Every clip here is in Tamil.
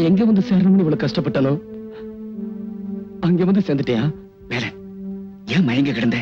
எங்க வந்து சேரணும்னு இவ்வளவு கஷ்டப்பட்டானோ அங்க வந்து சேர்ந்துட்டியா? வேலை ஏன் மயங்க கிடந்த?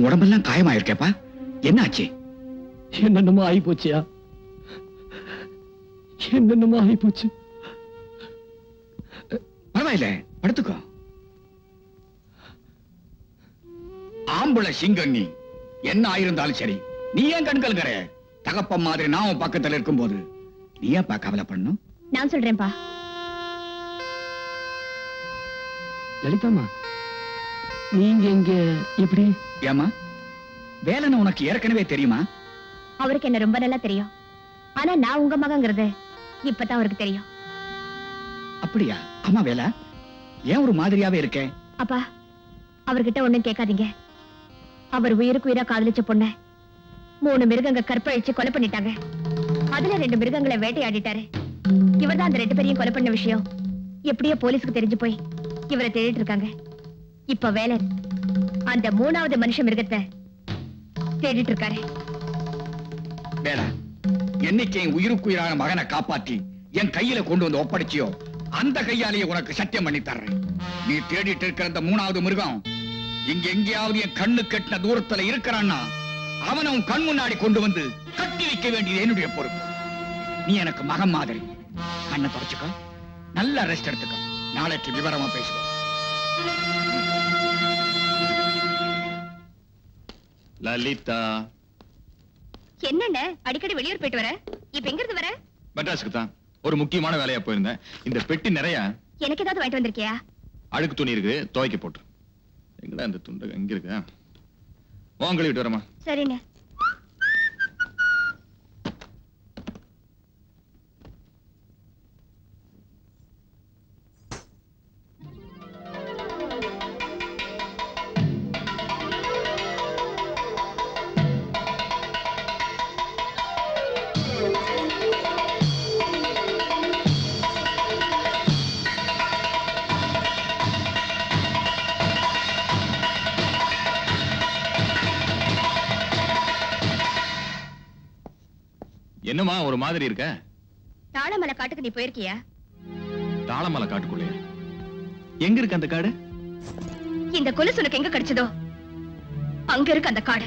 உடம்பெல்லாம் காயமாயிருக்கேப்பா, என்ன ஆச்சு? என்னென்னமோ ஆகி போச்சியா, என்னென்னமோ ஆகி போச்சு. பரவாயில்ல, படுத்துக்கோ. ஆம்புல சிங்கம் நீ, என்ன ஆயிருந்தாலும் சரி, நீ ஏன் கண்கல்கிற? தகப்பன் மாதிரி நான் பக்கத்துல இருக்கும் போது நீ ஏன் கவலைப்படணும்? நான் சொல்றேன்பா. லலிதாமா, நீங்க இங்க எப்படி? ஏமா, வேலைன்னு உனக்கு ஏற்கனவே தெரியுமா? அவருக்கு என்ன ரொம்ப நல்லா தெரியும். ஆனா நான் உங்க மகங்கிறது இப்பதான் அவருக்கு தெரியும். அப்படியா? ஆமா வேலை, ஏன் ஒரு மாதிரியாவே இருக்கேன்? அப்பா, அவர்கிட்ட ஒண்ணும் கேட்காதீங்க. அவர் உயிருக்கு உயிரா காதலிச்ச பொண்ண 3 மிருகங்க கற்பழிச்சு கொலை பண்ணிட்டாங்க. அதுல 2 மிருகங்களை வேட்டையாடிட்டாரு. இவர்தான் அந்த 2 பேரையும் கொலை பண்ண விஷயம் எப்படியோ போலீஸ்க்கு தெரிஞ்சு போய் இவரை தேடிட்டு இருக்காங்க. இப்ப வேலை அந்த 3வது மனுஷ மிருகத்தை தேடிட்டு இருக்காரு. வேலை, என்னைக்கு என் உயிருக்குயிரான மகனை காப்பாற்றி என் கையில கொண்டு வந்து ஒப்படைச்சியோ அந்த கையாலேயே உனக்கு சத்தியம் பண்ணி தர்றேன். நீ தேடிட்டு இருக்கிற அந்த 3வது மிருகம் இங்க எங்கேயாவது என் கண்ணு கட்டின தூரத்துல இருக்கிறான்னா அவனை உன் கண் முன்னாடி கொண்டு வந்து கட்டி வைக்க வேண்டியது என்னுடைய பொறுப்பு. நீ எனக்கு மகன் மாதிரி. கண்ணை தொடச்சுக்கோ, நல்ல ரெஸ்ட் எடுத்துக்கோ, நாளைக்கு விவரமா பேசுவோம். லலிதா, என்னென்ன அடிக்கடி வெளியூர் போயிட்டு வர? இப்ப எங்க இருந்து வர? மெட்ராஸுக்கு தான் ஒரு முக்கியமான வேலையா போயிருந்தேன். இந்த பெட்டி நிறைய எனக்கு ஏதாவது வாங்கிட்டு வந்திருக்கியா? அழுக்கு துணி இருக்கு, துவைக்க போட்டு. எங்கடா இந்த துண்டு? எங்க இருக்கு? வாங்கி விட்டு வரமா. சரிண்ணே. என்னம்மா ஒரு மாதிரி இருக்க? தாளமலை காட்டுக்கு நீ போயிருக்கியா? தாளமலை காட்டுக்குள்ளே எங்க இருக்கு அந்த காடு? இந்த கொலுசு உனக்கு எங்க கிடைச்சதோ அங்க இருக்கு அந்த காடு.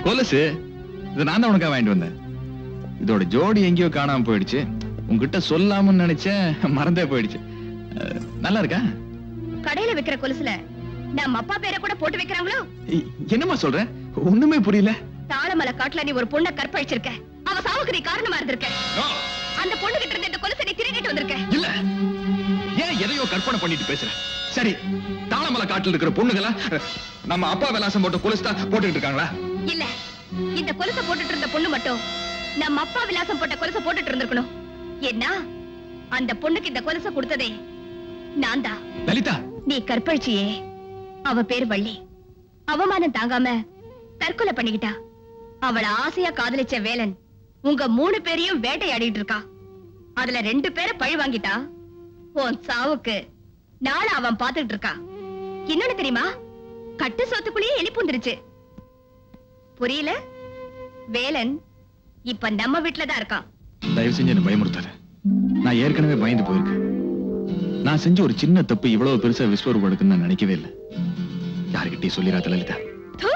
கொலுசு இது நான் தான் உனக்கா வாங்கிட்டு வந்தேன். இதோட ஜோடி எங்கேயோ காணாம போயிடுச்சு. உங்ககிட்ட சொல்லாமன்னு நினைச்சேன், மறந்தே போயிடுச்சு. நல்லா இருக்கா? கடையில விக்கிற கொலுசுல நம்ம அப்பா பேரை கூட போட்டு வைக்கிறாங்களோ? என்னம்மா சொல்ற? ஒண்ணுமே புரியல. தாளமலை காட்டுல நீ ஒரு பொண்ணை கற்பழிச்சிருக்க. அவ சாவுக்கு நீ காரணமா இருந்திருக்க. அந்த பொண்ணு கிட்ட இருந்து இந்த கொலுசை நீ திருடிட்டு வந்திருக்க. இல்ல, ஏன் எதையோ கற்பனை பண்ணிட்டு பேசுற? சரி, தாளமலை காட்டுல இருக்கிற பொண்ணுகளா நம்ம அப்பா விலாசம் போட்டு கொலுசு தான் போட்டுக்கிட்டு இருக்காங்களா? இல்ல, இந்த கொலுசை போட்டுட்டு இருந்த பொண்ணு மட்டும் நம்ம அப்பா விலாசம் போட்ட கொலுசை போட்டுட்டு இருந்திருக்கணும். என்ன, அந்த பொண்ணுக்கு இந்த கொலுசை கொடுத்ததே நான் தான். லலிதா, நீ கற்பழிச்சியே, அவ பேர் வள்ளி. அவமானம் தாங்காம தற்கொலை பண்ணிக்கிட்டா. அவளை ஆசையா காதலிச்ச வேலன் உங்க 3 பேரையும் வேட்டையாடிட்டு இருக்கா. அதுல 2 பேரை பழி வாங்கிட்டா. உன் சாவுக்கு நாளை அவன் பாத்துட்டு இருக்கா. என்னன்னு தெரியுமா? கட்டு சோத்துக்குள்ளேயே எலி பூந்துருச்சு. புரியல? வேலன் இப்ப நம்ம வீட்டுலதான் இருக்கான். தயவு செஞ்சு என்ன பயமுறுத்தாத. நான் ஏற்கனவே பயந்து போயிருக்கேன். நான் செஞ்ச ஒரு சின்ன தப்பு இவ்வளவு பெருசா விஸ்வரூபம் எடுக்குன்னு நான் நினைக்கவே இல்லை. யாருகிட்டயும் சொல்லிராத லலிதா. தூ,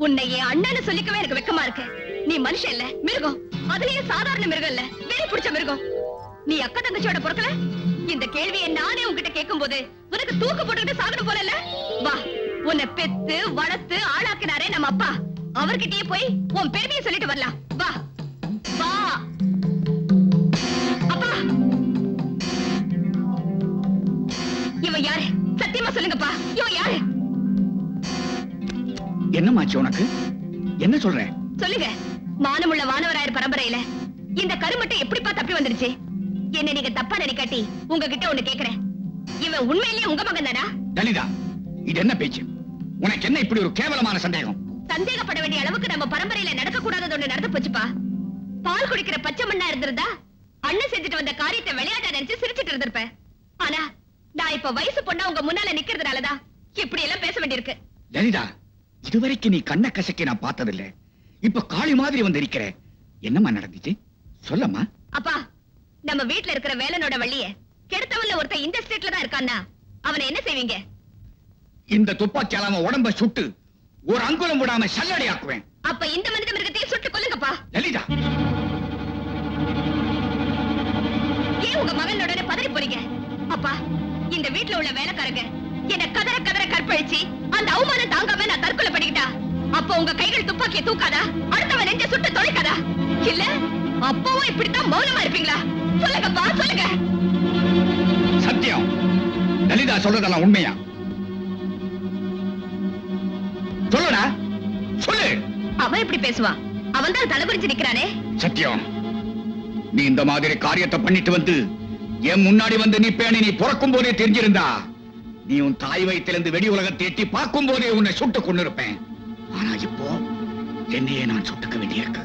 உன்னை என் அண்ணன்னு சொல்லிக்கவே எனக்கு வெக்கமா இருக்கு. நீ மனுஷன் இல்ல, மிருகம். அதுலயும் சாதாரண மிருகம் இல்ல, வெறி பிடிச்ச மிருகம். நீ அக்கா தங்கச்சியோட பொறுக்கல. இந்த கேள்வியை நானே உன்கிட்ட கேட்கும் போது உனக்கு தூக்கு போட்டுக்கிட்டு சாகணும் போல இல்ல? வா, உன்னை பெத்து வளர்த்து ஆளாக்கினாரே நம்ம அப்பா, அவர்கிட்டயே போய் உன் பெருமையை சொல்லிட்டு வரலாம். வா வா. அப்பா, இவன் யாரு? சத்தியமா சொல்லுங்கப்பா, இவன் யாரு? என்னமாச்சு உனக்கு? என்ன சொல்ற? சொல்லுங்க. மானமுள்ள வானவராயர் பரம்பரையில இந்த கருமட்டை எப்படிப்பா தப்பி வந்துருச்சு? என்ன நீங்க தப்பா நினைக்காட்டி உங்ககிட்ட ஒண்ணு கேக்குறேன். இவன் உண்மையிலேயே உங்க மகன் தானா? லலிதா, இது என்ன பேச்சு? உனக்கு என்ன இப்படி ஒரு கேவலமான சந்தேகம்? சந்தேகப்பட வேண்டிய அளவுக்கு நம்ம பரம்பரையில நடக்க கூடாதது ஒண்ணு நடந்து போச்சுப்பா. பால் குடிக்கிற பச்சை மண்ணா இருந்திருந்தா அண்ணன் செஞ்சுட்டு வந்த காரியத்தை விளையாட்டா நினைச்சு சிரிச்சிட்டு இருந்திருப்பேன். ஆனா நான் இப்ப வயசு பொண்ணா உங்க முன்னால நிக்கிறதுனாலதான் இப்படி எல்லாம் பேச வேண்டியிருக்கு. லலிதா, இதுவரைக்கும் நீ கண்ண கசக்கி நான் பார்த்ததில்ல. இப்ப காளி மாதிரி வந்து இருக்கிற. என்னம்மா நடந்துச்சு? சொல்லம்மா. அப்பா, நம்ம வீட்டுல இருக்கிற வேலனோட வள்ளிய கெடுத்தவன்ல ஒருத்தன் இந்த ஸ்ட்ரீட்ல தான் இருக்கான்னா அவனை என்ன செய்வீங்க? இந்த துப்பாக்கியால அவன் உடம்ப சுட்டு ஒரு அங்குலம் விடாம சல்லடை ஆக்குவேன். அப்ப இந்த மனித மிருகத்தையும் சுட்டு கொல்லுங்கப்பா. லலிதா, ஏன் உங்க மகனோட பதறி போறீங்க? அப்பா, இந்த வீட்டுல உள்ள வேலைக்காரங்க என்ன கதற கதற கற்பழிச்சு அந்த அவமானம் தாங்காம நான் தற்கொலை பண்ணிக்கிட்டா, அப்ப உங்க கைகள் துப்பாக்கியை தூக்காதா? அடுத்தவன் நெஞ்ச சுட்டு தொலைக்காதா? இல்ல அப்பவும் இப்படித்தான் மௌனமா இருப்பீங்களா? சொல்லுங்கப்பா, சொல்லுங்க. சத்தியம், லலிதா சொல்றதெல்லாம் உண்மையா? சொல்லுடா, சொல்லு. அவன் எப்படி பேசுவான்? அவன் தான் தலைகுறிஞ்சு நிக்கிறானே. சத்தியம், நீ இந்த மாதிரி காரியத்தை பண்ணிட்டு வந்து என் முன்னாடி வந்து நிப்பேன்னு நீ பிறக்கும் போதே தெரிஞ்சிருந்தா நீ உன் தாய் வயிற்றிலிருந்து வெடி உலகத்தை எட்டி பார்க்கும் போதே உன்னை சுட்டு கொண்டிருப்பேன். ஆனா இப்போ என்னையே நான் சுட்டுக்க வேண்டியிருக்கு.